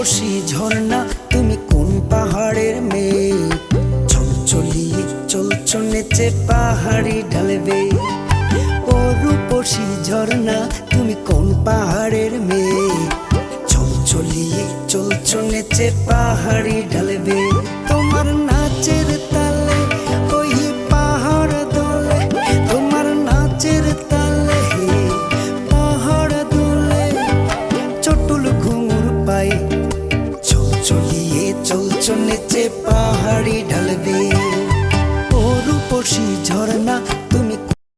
রূপসী ঝর্ণা তুমি কোন পাহাড়ের মেয়ে, চলচলিয়ে চলছো নেচে পাহাড়ি ঢালবে। ও রূপসী ঝর্ণা তুমি কোন পাহাড়ের মেয়ে, চলচলিয়ে চলছো নেচে পাহাড়ি ঢালবে। তোমার নাচের